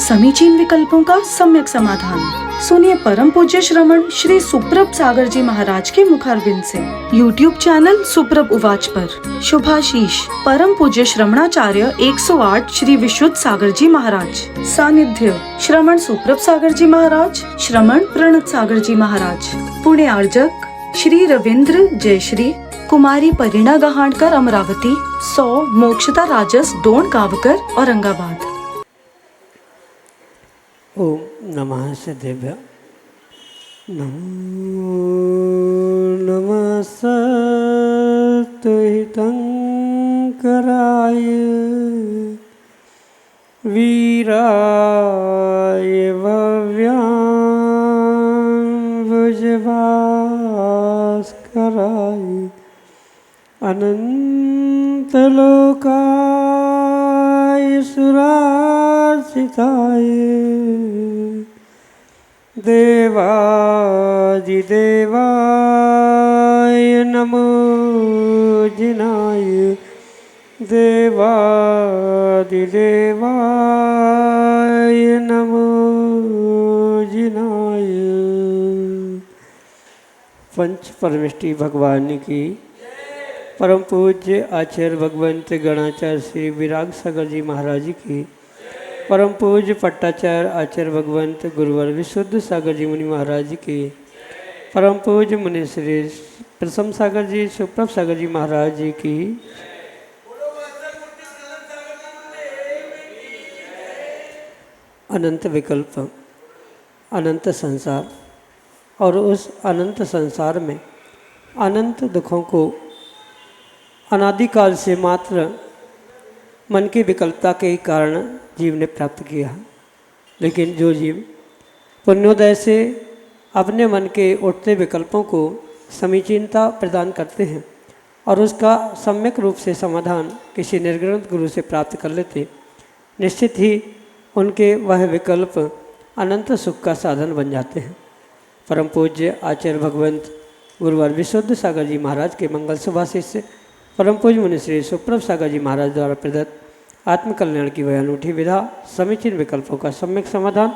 समीचीन विकल्पों का सम्यक समाधान। सुनिए परम पूज्य श्रमण श्री सुप्रभ सागर जी महाराज के मुखारबिंद से YouTube चैनल सुप्रभ उवाच पर शुभाशीष परम पूज्य श्रमणाचार्य 108 श्री विशुद्ध सागर जी महाराज। सानिध्य श्रमण सुप्रभ सागर जी महाराज, श्रमण प्रणत सागर जी महाराज। पुणे आर्जक श्री रविंद्र जयश्री, कुमारी परिणा गहाणकर अमरावती, 100 मोक्षता राजस डोन गावकर औरंगाबाद। ओम नमः सिद्धेभ्य। नमो नमः सत्तहितंकराय वीराय भव्याम्बुजभास्कराय अनंतलोकाय सुरार्चिताय देवादिदेवाय नमो जिनाय देवादिदेवाय नमो जिनाय। पंच परमेष्टि भगवान की परम पूज्य आचार्य भगवंत गणाचार्य श्री विराग सागर जी महाराज की, परम पूज्य पट्टाचार्य आचार्य भगवंत गुरुवर विशुद्ध सागर जी मुनि महाराज की, परम पूज्य मुनि श्री प्रसम सागर जी सुप्रभ सागर जी महाराज जी की। अनंत विकल्प, अनंत संसार और उस अनंत संसार में अनंत दुखों को अनादिकाल से मात्र मन की विकल्पता के कारण जीव ने प्राप्त किया। लेकिन जो जीव पुण्योदय से अपने मन के उठते विकल्पों को समीचीनता प्रदान करते हैं और उसका सम्यक रूप से समाधान किसी निर्ग्रंथ गुरु से प्राप्त कर लेते, निश्चित ही उनके वह विकल्प अनंत सुख का साधन बन जाते हैं। परम पूज्य आचार्य भगवंत गुरुवर विशुद्ध सागर जी महाराज के मंगल सुभाषित से परम पूज्य मुनि श्री सुप्रभ सागर जी महाराज द्वारा प्रदत्त आत्मकल्याण की वह अनूठी विधा समीचीन विकल्पों का सम्यक समाधान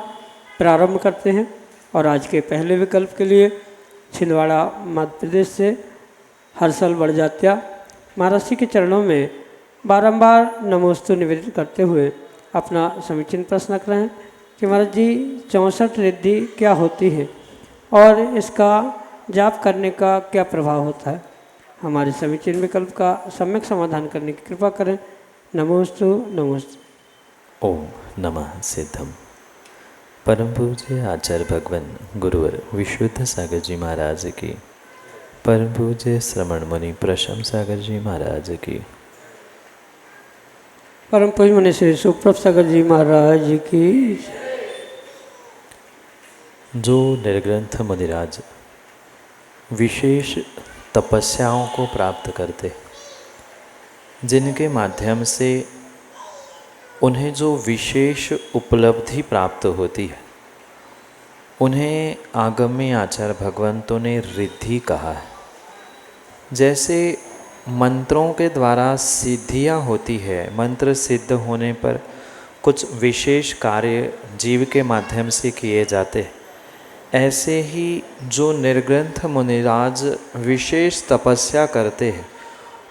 प्रारंभ करते हैं। और आज के पहले विकल्प के लिए छिंदवाड़ा मध्य प्रदेश से हर्षल बड़जात्या महाराज जी के चरणों में बारंबार नमोस्तु निवेदित करते हुए अपना समीचीन प्रश्न रख रहे हैं कि महाराज जी 64 रिद्धि क्या होती है और इसका जाप करने का क्या प्रभाव होता है। हमारे समीचीन विकल्प का सम्यक समाधान करने की कृपा करें। नमोस्तु नमोस्तु। ओम नमः सिद्धम। परम पूज्य आचार्य भगवान गुरुवर विशुद्ध सागर जी महाराज की, परम पूज्य श्रमण मुनि प्रशम सागर जी महाराज की, परम पूज्य मुनि श्री सुप्रभ सागर जी महाराज की। जो निर्ग्रंथ मुनिराज विशेष तपस्याओं को प्राप्त करते, जिनके माध्यम से उन्हें जो विशेष उपलब्धि प्राप्त होती है, उन्हें आगम्य आचार्य भगवंतों ने रिद्धि कहा है। जैसे मंत्रों के द्वारा सिद्धियां होती है, मंत्र सिद्ध होने पर कुछ विशेष कार्य जीव के माध्यम से किए जाते हैं, ऐसे ही जो निर्ग्रंथ मुनिराज विशेष तपस्या करते हैं,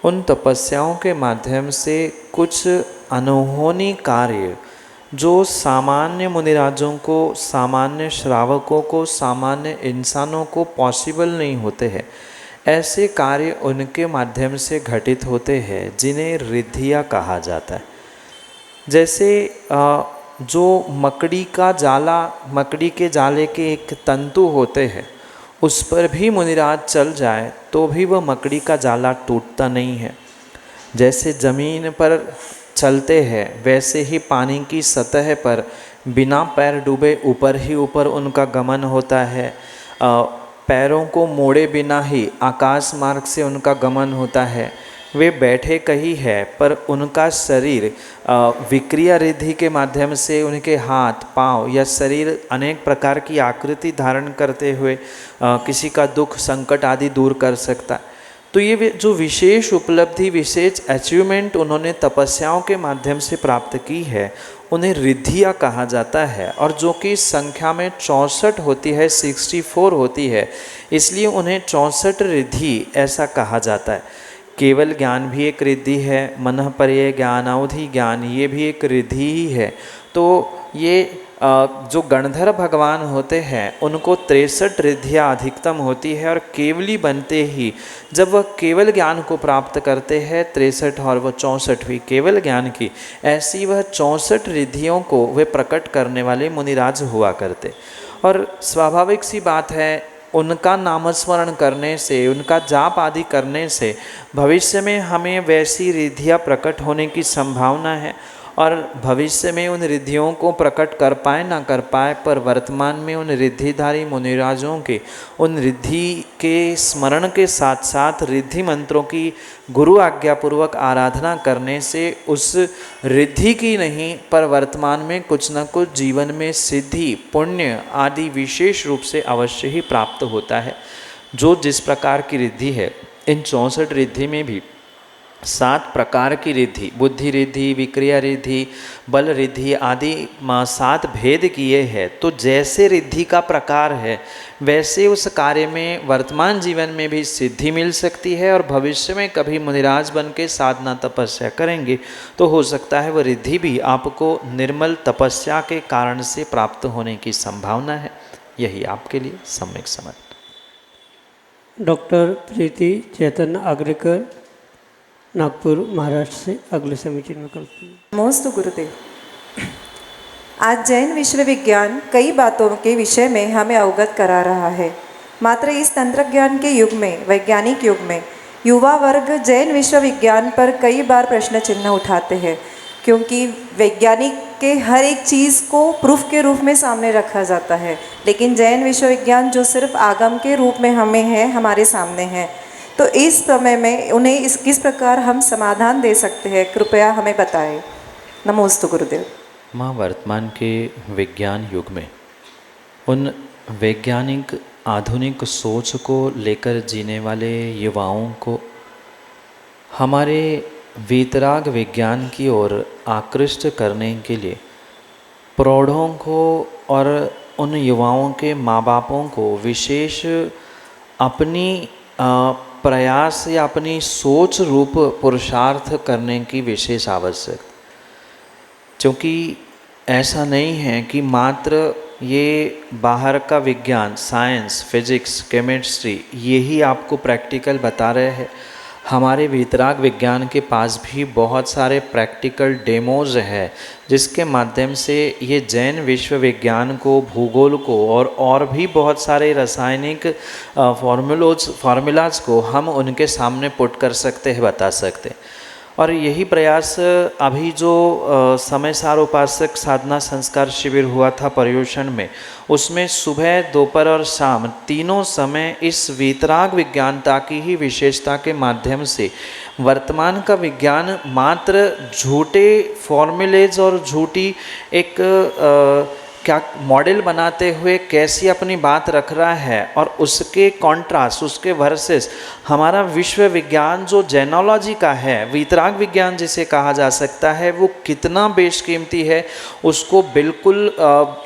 उन तपस्याओं के माध्यम से कुछ अनहोनी कार्य जो सामान्य मुनिराजों को, सामान्य श्रावकों को, सामान्य इंसानों को पॉसिबल नहीं होते हैं, ऐसे कार्य उनके माध्यम से घटित होते हैं, जिन्हें रिद्धियाँ कहा जाता है। जैसे जो मकड़ी का जाला, मकड़ी के जाले के एक तंतु होते हैं, उस पर भी मुनिराज चल जाए तो भी वह मकड़ी का जाला टूटता नहीं है। जैसे ज़मीन पर चलते हैं, वैसे ही पानी की सतह पर बिना पैर डूबे ऊपर ही ऊपर उनका गमन होता है। पैरों को मोड़े बिना ही आकाश मार्ग से उनका गमन होता है। वे बैठे कहीं है पर उनका शरीर विक्रिया रिद्धि के माध्यम से उनके हाथ पांव या शरीर अनेक प्रकार की आकृति धारण करते हुए किसी का दुख संकट आदि दूर कर सकता है। तो ये जो विशेष उपलब्धि, विशेष अचीवमेंट उन्होंने तपस्याओं के माध्यम से प्राप्त की है, उन्हें रिद्धियाँ कहा जाता है, और जो कि संख्या में 64 होती है, 64 होती है, इसलिए उन्हें 64 रिद्धि ऐसा कहा जाता है। केवल ज्ञान भी एक रिद्धि है, मनःपर्यय ज्ञान, अवधि ज्ञान, ये भी एक रिद्धि ही है। तो ये जो गणधर भगवान होते हैं उनको 63 रिद्धियाँ अधिकतम होती है, और केवली बनते ही जब वह केवल ज्ञान को प्राप्त करते हैं 63 और वह 64वीं केवल ज्ञान की, ऐसी वह 64 रिद्धियों को वे प्रकट करने वाले मुनिराज हुआ करते। और स्वाभाविक सी बात है, उनका नामस्मरण करने से, उनका जाप आदि करने से भविष्य में हमें वैसी रिद्धियाँ प्रकट होने की संभावना है, और भविष्य में उन रिद्धियों को प्रकट कर पाए ना कर पाए, पर वर्तमान में उन रिद्धिधारी मुनिराजों के उन रिद्धि के स्मरण के साथ साथ रिद्धि मंत्रों की गुरु आज्ञापूर्वक आराधना करने से उस रिद्धि की नहीं, पर वर्तमान में कुछ न कुछ जीवन में सिद्धि, पुण्य आदि विशेष रूप से अवश्य ही प्राप्त होता है। जो जिस प्रकार की रिद्धि है, इन 64 रिद्धि में भी 7 प्रकार की रिद्धि, बुद्धि रिद्धि, विक्रिया रिद्धि, बल रिद्धि आदि 7 भेद किए हैं। तो जैसे रिद्धि का प्रकार है, वैसे उस कार्य में वर्तमान जीवन में भी सिद्धि मिल सकती है, और भविष्य में कभी मुनिराज बन के साधना तपस्या करेंगे तो हो सकता है वह रिद्धि भी आपको निर्मल तपस्या के कारण से प्राप्त होने की संभावना है। यही आपके लिए सम्यक समझ। डॉक्टर प्रीति चैतन्य आगरेकर, नागपुर, महाराष्ट्र से अगले समीचीन विकल्प। नमोस्तु गुरुदेव। आज जैन विश्वविज्ञान कई बातों के विषय में हमें अवगत करा रहा है, मात्र इस तंत्रज्ञान के युग में, वैज्ञानिक युग में युवा वर्ग जैन विश्वविज्ञान पर कई बार प्रश्न चिन्ह उठाते हैं, क्योंकि वैज्ञानिक के हर एक चीज़ को प्रूफ के रूप में सामने रखा जाता है, लेकिन जैन विश्वविज्ञान जो सिर्फ आगम के रूप में हमें है, हमारे सामने है। तो इस समय में उन्हें किस प्रकार हम समाधान दे सकते हैं, कृपया हमें बताएं। नमोस्तु गुरुदेव। माँ, वर्तमान के विज्ञान युग में उन वैज्ञानिक आधुनिक सोच को लेकर जीने वाले युवाओं को हमारे वीतराग विज्ञान की ओर आकृष्ट करने के लिए प्रौढ़ों को और उन युवाओं के माँ बापों को विशेष अपनी प्रयास या अपनी सोच रूप पुरुषार्थ करने की विशेष आवश्यक, क्योंकि ऐसा नहीं है कि मात्र ये बाहर का विज्ञान, साइंस, फिजिक्स, केमिस्ट्री यही आपको प्रैक्टिकल बता रहे हैं। हमारे वीतराग विज्ञान के पास भी बहुत सारे प्रैक्टिकल डेमोज है, जिसके माध्यम से ये जैन विश्व विज्ञान को, भूगोल को और भी बहुत सारे रासायनिक फार्मूलाज को हम उनके सामने पुट कर सकते हैं, बता सकते हैं। और यही प्रयास अभी जो समय सार उपासक साधना संस्कार शिविर हुआ था पर्युषण में, उसमें सुबह, दोपहर और शाम तीनों समय इस वीतराग विज्ञानता की ही विशेषता के माध्यम से वर्तमान का विज्ञान मात्र झूठे फॉर्मूलेज और झूठी एक क्या मॉडल बनाते हुए कैसी अपनी बात रख रहा है, और उसके कॉन्ट्रास्ट, उसके वर्सेस हमारा विश्व विज्ञान जो जैनोलॉजी का है, वीतराग विज्ञान जिसे कहा जा सकता है, वो कितना बेशकीमती है। उसको बिल्कुल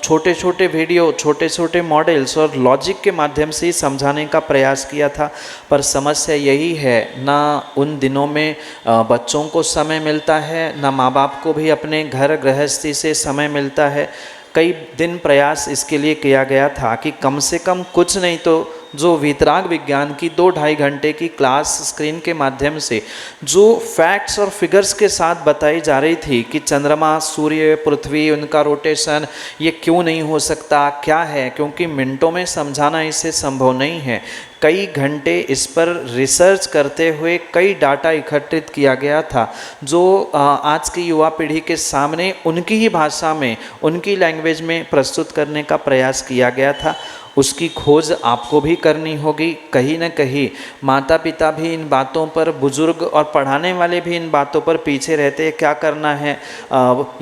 छोटे छोटे वीडियो, छोटे छोटे मॉडल्स और लॉजिक के माध्यम से ही समझाने का प्रयास किया था। पर समस्या यही है, ना उन दिनों में बच्चों को समय मिलता है, ना माँ बाप को भी अपने घर गृहस्थी से समय मिलता है। कई दिन प्रयास इसके लिए किया गया था कि कम से कम कुछ नहीं तो जो वीतराग विज्ञान की 2-2.5 घंटे की क्लास स्क्रीन के माध्यम से जो फैक्ट्स और फिगर्स के साथ बताई जा रही थी कि चंद्रमा, सूर्य, पृथ्वी, उनका रोटेशन ये क्यों नहीं हो सकता, क्या है, क्योंकि मिनटों में समझाना इससे संभव नहीं है। कई घंटे इस पर रिसर्च करते हुए कई डाटा एकत्रित किया गया था, जो आज की युवा पीढ़ी के सामने उनकी ही भाषा में, उनकी लैंग्वेज में प्रस्तुत करने का प्रयास किया गया था। उसकी खोज आपको भी करनी होगी। कहीं न कहीं माता पिता भी इन बातों पर, बुजुर्ग और पढ़ाने वाले भी इन बातों पर पीछे रहते हैं, क्या करना है।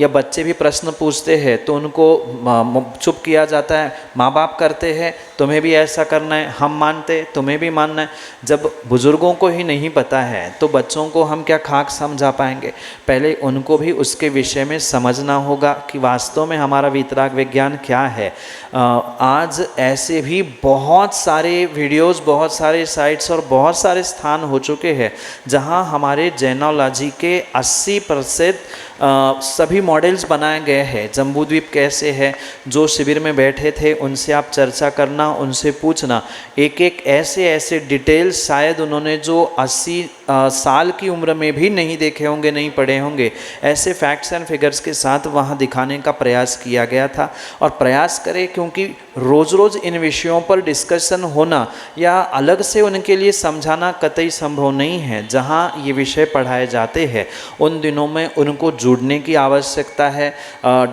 या बच्चे भी प्रश्न पूछते हैं तो उनको चुप किया जाता है, माँ बाप करते हैं तुम्हें भी ऐसा करना है, हम मानते तुम्हें भी मानना है। जब बुज़ुर्गों को ही नहीं पता है तो बच्चों को हम क्या खाक समझा पाएंगे। पहले उनको भी उसके विषय में समझना होगा कि वास्तव में हमारा वीतराग विज्ञान क्या है। आज ऐसे भी बहुत सारे वीडियोस, बहुत सारे साइट्स और बहुत सारे स्थान हो चुके हैं जहां हमारे जैनोलॉजी के 80% सभी मॉडल्स बनाए गए हैं। जम्बूद्वीप कैसे है, जो शिविर में बैठे थे उनसे आप चर्चा करना, उनसे पूछना, एक एक ऐसे डिटेल्स शायद उन्होंने जो 80 साल की उम्र में भी नहीं देखे होंगे, नहीं पढ़े होंगे, ऐसे फैक्ट्स एंड फिगर्स के साथ वहाँ दिखाने का प्रयास किया गया था। और प्रयास करें, क्योंकि रोज़ रोज़ इन विषयों पर डिस्कशन होना या अलग से उनके लिए समझाना कतई संभव नहीं है। जहाँ ये विषय पढ़ाए जाते हैं उन दिनों में उनको जुड़ने की आवश्यकता है।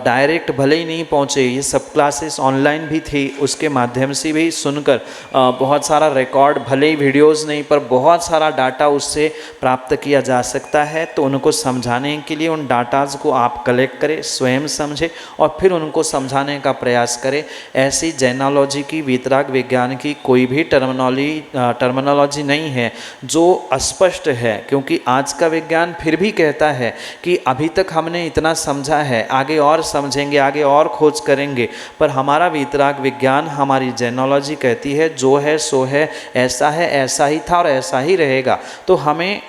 डायरेक्ट भले ही नहीं पहुँचे, ये सब क्लासेस ऑनलाइन भी थी, उसके माध्यम से भी सुनकर बहुत सारा रिकॉर्ड, भले ही वीडियोज़ नहीं पर बहुत सारा डाटा उससे प्राप्त किया जा सकता है। तो उनको समझाने के लिए उन डाटाज को आप कलेक्ट करें, स्वयं समझें और फिर उनको समझाने का प्रयास करें। ऐसी जैनोलॉजी की, वीतराग विज्ञान की कोई भी टर्मिनोलॉजी नहीं है जो अस्पष्ट है, क्योंकि आज का विज्ञान फिर भी कहता है कि अभी तक हमने इतना समझा है, आगे और समझेंगे, आगे और खोज करेंगे। पर हमारा वीतराग विज्ञान, हमारी जैनोलॉजी कहती है जो है सो है, ऐसा है, ऐसा ही था और ऐसा ही रहेगा। तो हमें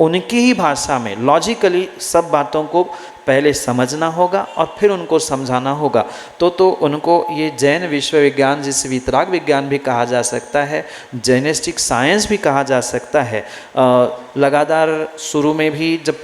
उनकी ही भाषा में लॉजिकली सब बातों को पहले समझना होगा और फिर उनको समझाना होगा। तो उनको ये जैन विश्व विज्ञान, जिसे वीतराग विज्ञान भी कहा जा सकता है, जैनिस्टिक साइंस भी कहा जा सकता है। लगातार शुरू में भी जब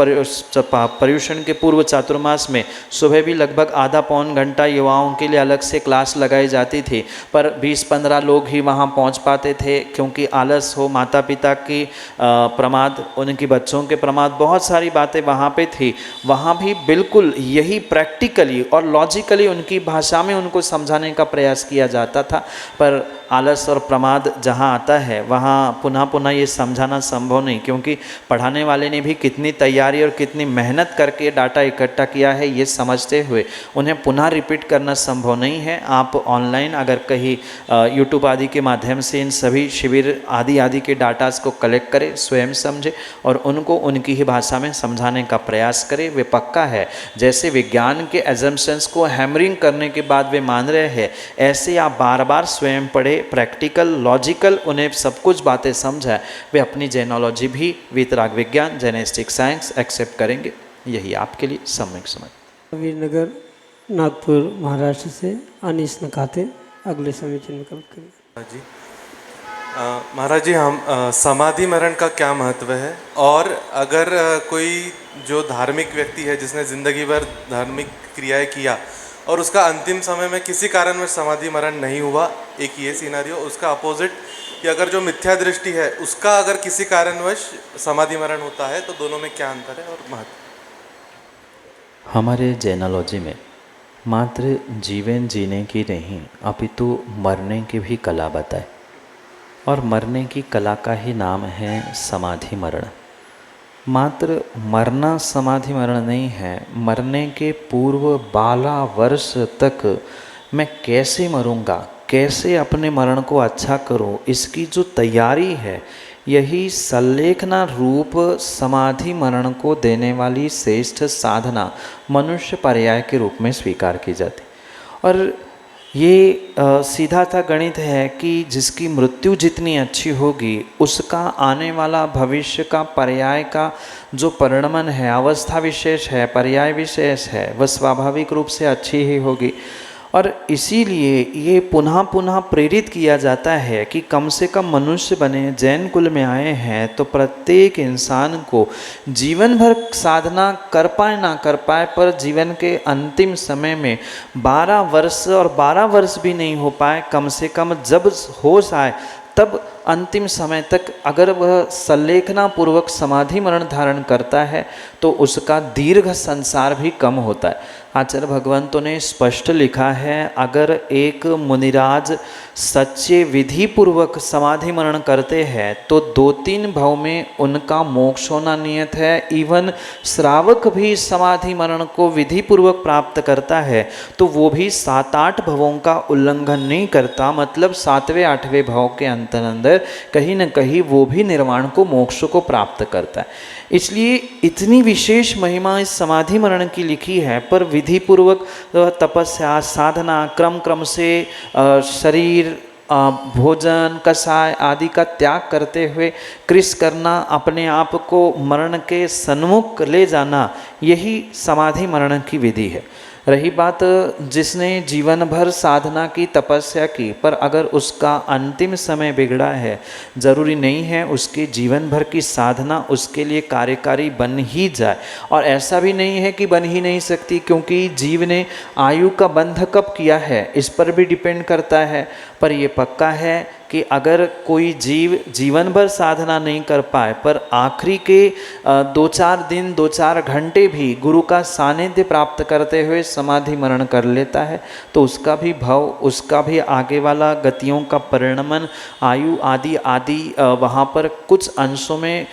पर्युषण के पूर्व चातुर्मास में सुबह भी लगभग आधा पौन घंटा युवाओं के लिए अलग से क्लास लगाई जाती थी, पर 20-15 लोग ही वहाँ पहुँच पाते थे, क्योंकि आलस हो, माता पिता की प्रमाद, उनकी बच्चों के प्रमाद, बहुत सारी बातें वहाँ पे थी। वहाँ भी बिल्कुल यही प्रैक्टिकली और लॉजिकली उनकी भाषा में उनको समझाने का प्रयास किया जाता था। पर आलस और प्रमाद जहाँ आता है वहाँ पुनः पुनः ये समझाना संभव नहीं, क्योंकि पढ़ाने वाले ने भी कितनी तैयारी और कितनी मेहनत करके डाटा इकट्ठा किया है, ये समझते हुए उन्हें पुनः रिपीट करना संभव नहीं है। आप ऑनलाइन अगर कहीं यूट्यूब आदि के माध्यम से इन सभी शिविर आदि के डाटास को कलेक्ट करें, स्वयं समझे और उनको उनकी ही भाषा में समझाने का प्रयास करें, वे पक्का है। जैसे विज्ञान के एजम्पशंस को हैमरिंग करने के बाद वे मान रहे हैं, ऐसे आप बार बार स्वयं पढ़े, प्रैक्टिकल, लॉजिकल, उन्हें सब कुछ बातें समझाए, वे अपनी जैनोलॉजी भी वीतराग विज्ञान, जैनिस्टिक साइंस एक्सेप्ट करेंगे। यही आपके लिए सम्यक समझ। वीरनगर नागपुर महाराष्ट्र से अनीस नकाते अगले समीचीन विकल्प करें। जी महाराज जी, हम समाधि मरण का क्या महत्व है, और अगर कोई जो धार्मिक व्यक्ति है जिसने ज़िंदगी भर धार्मिक क्रियाएं किया और उसका अंतिम समय में किसी कारणवश समाधि मरण नहीं हुआ, एक ये सिनेरियो, उसका अपोजिट कि अगर जो मिथ्या दृष्टि है उसका अगर किसी कारणवश समाधि मरण होता है, तो दोनों में क्या अंतर है और महत्व? हमारे जैनोलॉजी में मात्र जीवन जीने की नहीं अपितु मरने की भी कला बताए, और मरने की कला का ही नाम है समाधि मरण। मात्र मरना समाधि मरण नहीं है, मरने के पूर्व 12 वर्ष तक मैं कैसे मरूंगा, कैसे अपने मरण को अच्छा करूं, इसकी जो तैयारी है, यही संलेखना रूप समाधि मरण को देने वाली श्रेष्ठ साधना मनुष्य पर्याय के रूप में स्वीकार की जाती। और ये सीधा सा गणित है कि जिसकी मृत्यु जितनी अच्छी होगी उसका आने वाला भविष्य का पर्याय का जो परिणमन है, अवस्था विशेष है, पर्याय विशेष है, वह स्वाभाविक रूप से अच्छी ही होगी। और इसीलिए ये पुनः पुनः प्रेरित किया जाता है कि कम से कम मनुष्य बने, जैन कुल में आए हैं तो प्रत्येक इंसान को जीवन भर साधना कर पाए ना कर पाए, पर जीवन के अंतिम समय में 12 वर्ष और 12 वर्ष भी नहीं हो पाए, कम से कम जब होश आए तब अंतिम समय तक अगर वह संलेखना पूर्वक समाधि मरण धारण करता है तो उसका दीर्घ संसार भी कम होता है। आचार्य भगवंतों ने स्पष्ट लिखा है, अगर एक मुनिराज सच्चे विधि पूर्वक समाधि मरण करते हैं तो 2-3 भव में उनका मोक्ष होना नियत है। इवन श्रावक भी समाधि मरण को विधि पूर्वक प्राप्त करता है तो वो भी 7-8 भवों का उल्लंघन नहीं करता, मतलब 7वें-8वें भव के अंदर कहीं न कहीं वो भी निर्वाण को, मोक्ष को प्राप्त करता है। इसलिए इतनी विशेष महिमा इस समाधि मरण की लिखी है। पर विधि पूर्वक तपस्या साधना क्रम क्रम से शरीर भोजन कषाय आदि का त्याग करते हुए कृष करना, अपने आप को मरण के सन्मुख ले जाना, यही समाधि मरण की विधि है। रही बात जिसने जीवन भर साधना की तपस्या की पर अगर उसका अंतिम समय बिगड़ा है, ज़रूरी नहीं है उसके जीवन भर की साधना उसके लिए कार्यकारी बन ही जाए। और ऐसा भी नहीं है कि बन ही नहीं सकती, क्योंकि जीव ने आयु का बंध कब किया है इस पर भी डिपेंड करता है। पर ये पक्का है कि अगर कोई जीव जीवन भर साधना नहीं कर पाए पर आखिरी के 2-4 दिन 2-4 घंटे भी गुरु का सानिध्य प्राप्त करते हुए समाधि मरण कर लेता है तो उसका भी भव, उसका भी आगे वाला गतियों का परिणमन, आयु आदि आदि वहाँ पर कुछ अंशों में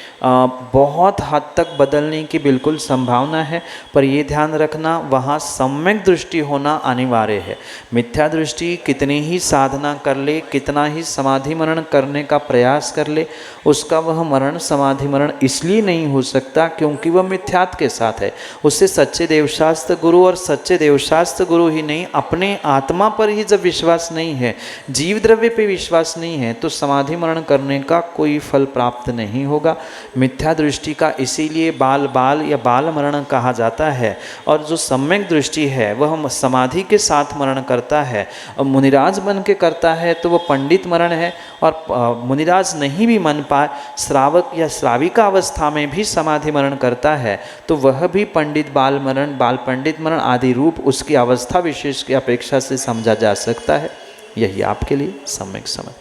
बहुत हद तक बदलने की बिल्कुल संभावना है। पर ये ध्यान रखना, वहाँ सम्यक दृष्टि होना अनिवार्य है। मिथ्या दृष्टि कितनी ही साधना कर ले, कितना ही समाधि मरण करने का प्रयास कर ले, उसका वह मरण समाधि मरण इसलिए नहीं हो सकता क्योंकि वह मिथ्यात्व के साथ है। उससे सच्चे देवशास्त्र गुरु, और सच्चे देवशास्त्र गुरु ही नहीं, अपने आत्मा पर ही जब विश्वास नहीं है, जीव द्रव्य पे विश्वास नहीं है, तो समाधि मरण करने का कोई फल प्राप्त नहीं होगा। मिथ्या दृष्टि का इसीलिए बाल बाल या बाल मरण कहा जाता है। और जो सम्यक दृष्टि है वह समाधि के साथ मरण करता है, मुनिराज बन के करता है तो वह पंडित मरण है। और मुनिराज नहीं भी मन पाए, श्रावक या श्राविका अवस्था में भी समाधि मरण करता है तो वह भी पंडित बाल मरण, बाल पंडित मरण आदि रूप उसकी अवस्था विशेष की अपेक्षा से समझा जा सकता है। यही आपके लिए सम्यक समझ।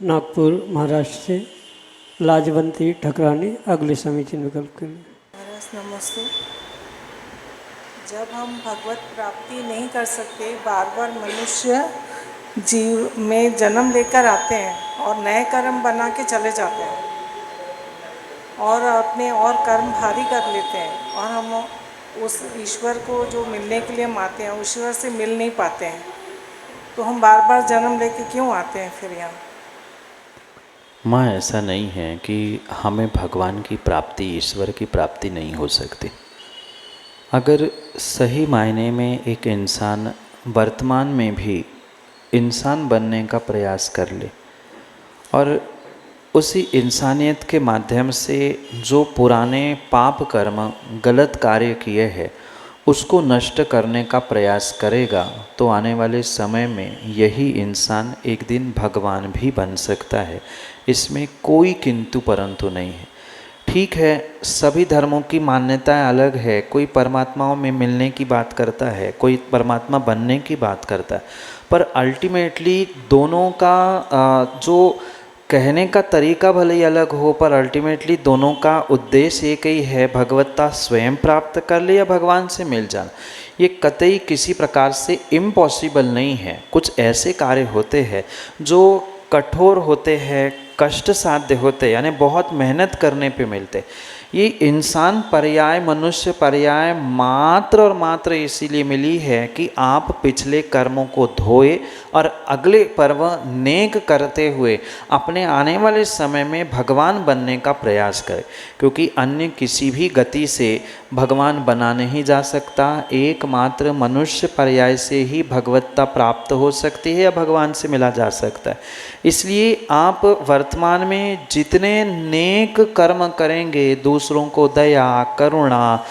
नागपुर महाराष्ट्र से लाजवंती ठकरानी अगले समीचीन विकल्प के लिए। महाराज नमस्ते। जब हम भगवत प्राप्ति नहीं कर सकते, बार बार मनुष्य जीव में जन्म लेकर आते हैं और नए कर्म बना के चले जाते हैं और अपने और कर्म भारी कर लेते हैं और हम उस ईश्वर को जो मिलने के लिए हम आते हैं ईश्वर से मिल नहीं पाते हैं, तो हम बार बार जन्म लेके क्यों आते हैं फिर यहाँ? माँ, ऐसा नहीं है कि हमें भगवान की प्राप्ति, ईश्वर की प्राप्ति नहीं हो सकती। अगर सही मायने में एक इंसान वर्तमान में भी इंसान बनने का प्रयास कर ले और उसी इंसानियत के माध्यम से जो पुराने पाप कर्म, गलत कार्य किए हैं उसको नष्ट करने का प्रयास करेगा तो आने वाले समय में यही इंसान एक दिन भगवान भी बन सकता है। इसमें कोई किंतु परंतु नहीं है। ठीक है, सभी धर्मों की मान्यताएं अलग है। कोई परमात्माओं में मिलने की बात करता है, कोई परमात्मा बनने की बात करता है, पर अल्टीमेटली दोनों का जो कहने का तरीका भले ही अलग हो पर अल्टीमेटली दोनों का उद्देश्य एक ही है, भगवत्ता स्वयं प्राप्त कर ले या भगवान से मिल जाना। ये कतई किसी प्रकार से इम्पॉसिबल नहीं है। कुछ ऐसे कार्य होते हैं जो कठोर होते हैं, कष्ट साध्य होते, यानी बहुत मेहनत करने पे मिलते। ये इंसान पर्याय, मनुष्य पर्याय मात्र और मात्र इसीलिए मिली है कि आप पिछले कर्मों को धोए और अगले पर्व नेक करते हुए अपने आने वाले समय में भगवान बनने का प्रयास करें, क्योंकि अन्य किसी भी गति से भगवान बना नहीं जा सकता। एकमात्र मनुष्य पर्याय से ही भगवत्ता प्राप्त हो सकती है या भगवान से मिला जा सकता है। इसलिए आप वर्तमान में जितने नेक कर्म करेंगे, दूसरों को दया, करुणा,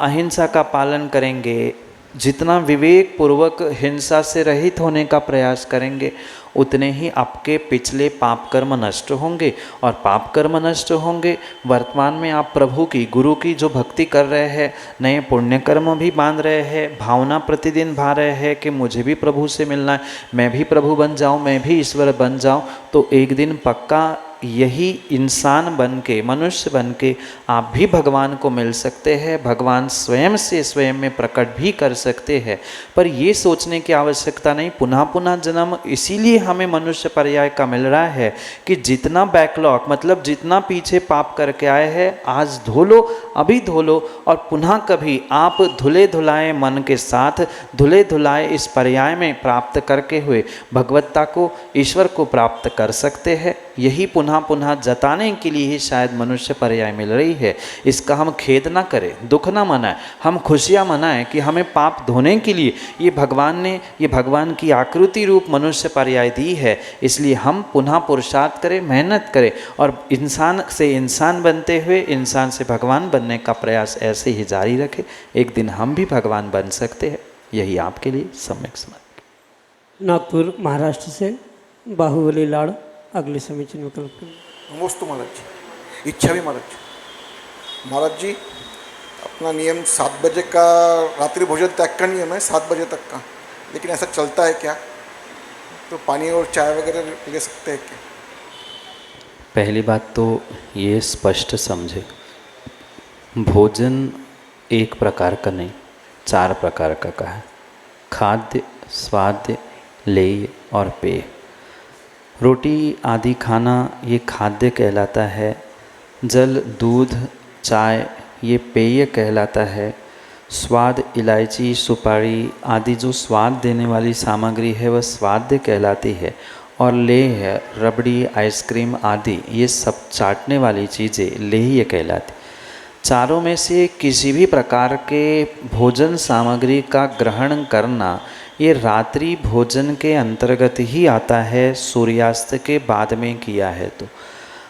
अहिंसा का पालन करेंगे, जितना विवेक पूर्वक हिंसा से रहित होने का प्रयास करेंगे उतने ही आपके पिछले पाप कर्म नष्ट होंगे, और पाप कर्म नष्ट होंगे वर्तमान में आप प्रभु की, गुरु की जो भक्ति कर रहे हैं, नए पुण्य कर्म भी बांध रहे हैं, भावना प्रतिदिन भा रहे हैं कि मुझे भी प्रभु से मिलना है, मैं भी प्रभु बन जाऊं, मैं भी ईश्वर बन जाऊं, तो एक दिन पक्का यही इंसान बन के, मनुष्य बन के आप भी भगवान को मिल सकते हैं, भगवान स्वयं से स्वयं में प्रकट भी कर सकते हैं। पर ये सोचने की आवश्यकता नहीं, पुनः पुनः जन्म इसीलिए हमें मनुष्य पर्याय का मिल रहा है कि जितना बैकलॉग, मतलब जितना पीछे पाप करके आए हैं आज धो लो, अभी धो लो, और पुनः कभी आप धुले धुलाए मन के साथ, धुले धुलाए इस पर्याय में प्राप्त करके हुए भगवत्ता को, ईश्वर को प्राप्त कर सकते हैं। यही पुनः पुनः जताने के लिए ही शायद मनुष्य पर्याय मिल रही है। इसका हम खेद ना करें, दुख ना मनाएं, हम खुशियाँ मनाएं कि हमें पाप धोने के लिए ये भगवान ने, ये भगवान की आकृति रूप मनुष्य पर्याय दी है। इसलिए हम पुनः पुरुषार्थ करें, मेहनत करें, और इंसान से इंसान बनते हुए इंसान से भगवान बनने का प्रयास ऐसे ही जारी रखें। एक दिन हम भी भगवान बन सकते हैं। यही आपके लिए सम्यक समझ। नागपुर महाराष्ट्र से बाहुबली लाड़ अगले समीचीन विकल्प। नमोस्तु महाराज जी, इच्छा भी महाराज जी। महाराज जी, अपना नियम 7 बजे का रात्रि भोजन त्याग का नियम है, 7 बजे तक का, लेकिन ऐसा चलता है क्या? तो पानी और चाय वगैरह ले सकते हैं क्या? पहली बात तो ये स्पष्ट समझे, भोजन एक प्रकार का नहीं, 4 प्रकार का है। खाद्य, स्वाद्य, लेय और पेय। रोटी आदि खाना ये खाद्य कहलाता है, जल, दूध, चाय ये पेय कहलाता है, स्वाद, इलायची, सुपारी आदि जो स्वाद देने वाली सामग्री है वह स्वाद्य कहलाती है, और लेय है, रबड़ी, आइसक्रीम आदि ये सब चाटने वाली चीज़ें लेह्य कहलाती। चारों में से किसी भी प्रकार के भोजन सामग्री का ग्रहण करना ये रात्रि भोजन के अंतर्गत ही आता है, सूर्यास्त के बाद में किया है। तो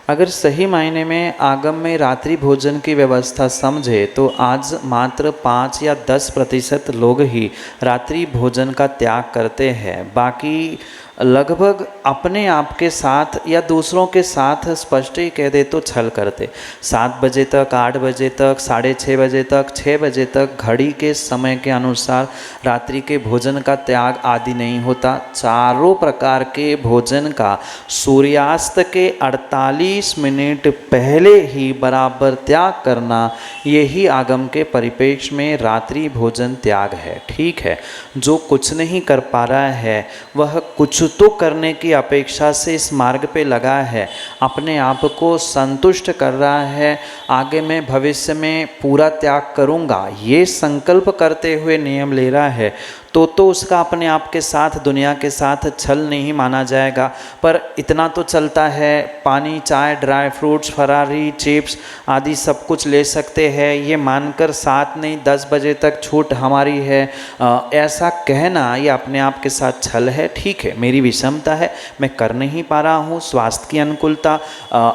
अगर सही मायने में आगम में रात्रि भोजन की व्यवस्था समझे तो आज मात्र 5 या 10% लोग ही रात्रि भोजन का त्याग करते हैं। बाकी लगभग अपने आप के साथ या दूसरों के साथ स्पष्ट ही कह दे तो छल करते। 7 बजे तक, 8 बजे तक, 6:30 बजे तक, 6 बजे तक घड़ी के समय के अनुसार रात्रि के भोजन का त्याग आदि नहीं होता। चारों प्रकार के भोजन का सूर्यास्त के 48 मिनट पहले ही बराबर त्याग करना, यही आगम के परिप्रेक्ष्य में रात्रि भोजन त्याग है। ठीक है, जो कुछ नहीं कर पा रहा है वह कुछ तो करने की अपेक्षा से इस मार्ग पे लगा है, अपने आप को संतुष्ट कर रहा है, आगे मैं भविष्य में पूरा त्याग करूँगा ये संकल्प करते हुए नियम ले रहा है, तो उसका अपने आप के साथ, दुनिया के साथ छल नहीं माना जाएगा। पर इतना तो चलता है, पानी, चाय, ड्राई फ्रूट्स, फरारी, चिप्स आदि सब कुछ ले सकते हैं, ये मानकर 7 नहीं 10 बजे तक छूट हमारी है, ऐसा कहना ये अपने आप के साथ छल है। ठीक है, मेरी विषमता है, मैं कर नहीं पा रहा हूँ, स्वास्थ्य की अनुकूलता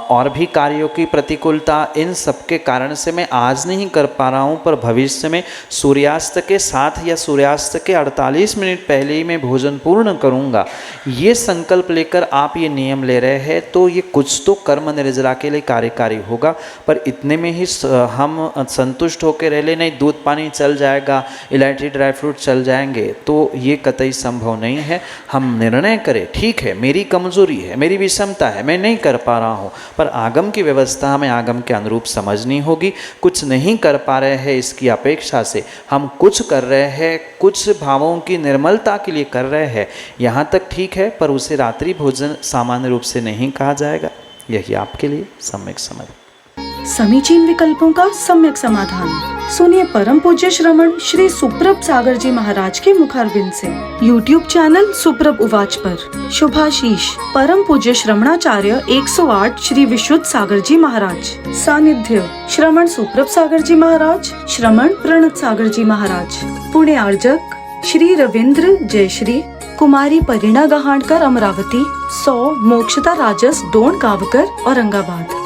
और भी कार्यों की प्रतिकूलता, इन सब के कारण से मैं आज नहीं कर पा रहा हूँ, पर भविष्य में सूर्यास्त के साथ या सूर्यास्त के 48 मिनट पहले ही मैं भोजन पूर्ण करूंगा, ये संकल्प लेकर आप ये नियम ले रहे हैं, तो ये कुछ तो कर्म निर्जरा के लिए कार्यकारी होगा। पर इतने में ही हम संतुष्ट होकर रह ले, नहीं दूध पानी चल जाएगा, इलायची ड्राई फ्रूट चल जाएंगे, तो ये कतई संभव नहीं है। हम निर्णय करें, ठीक है मेरी कमजोरी है, मेरी विषमता है, मैं नहीं कर पा रहा हूँ, पर आगम की व्यवस्था हमें आगम के अनुरूप समझनी होगी। कुछ नहीं कर पा रहे हैं इसकी अपेक्षा से हम कुछ कर रहे हैं, कुछ भावों की निर्मलता के लिए कर रहे हैं, यहाँ तक ठीक है, पर उसे रात्रि भोजन सामान्य रूप से नहीं कहा जाएगा। यही आपके लिए सम्यक समझ। समीचीन विकल्पों का सम्यक समाधान सुनिए परम पूज्य श्रमण श्री सुप्रभ सागर जी महाराज के मुखारबिंद से। YouTube चैनल सुप्रभ उवाच पर शुभाशीष परम पूज्य श्रमणाचार्य 108 श्री विशुद्ध सागर जी महाराज। सानिध्य श्रमण सुप्रभ सागर जी महाराज, श्रमण प्रणत सागर जी महाराज। पुणे आर्जक श्री रविंद्र जयश्री, कुमारी परिणा गहाणकर अमरावती, 100 मोक्षता राजस डोन गावकर औरंगाबाद।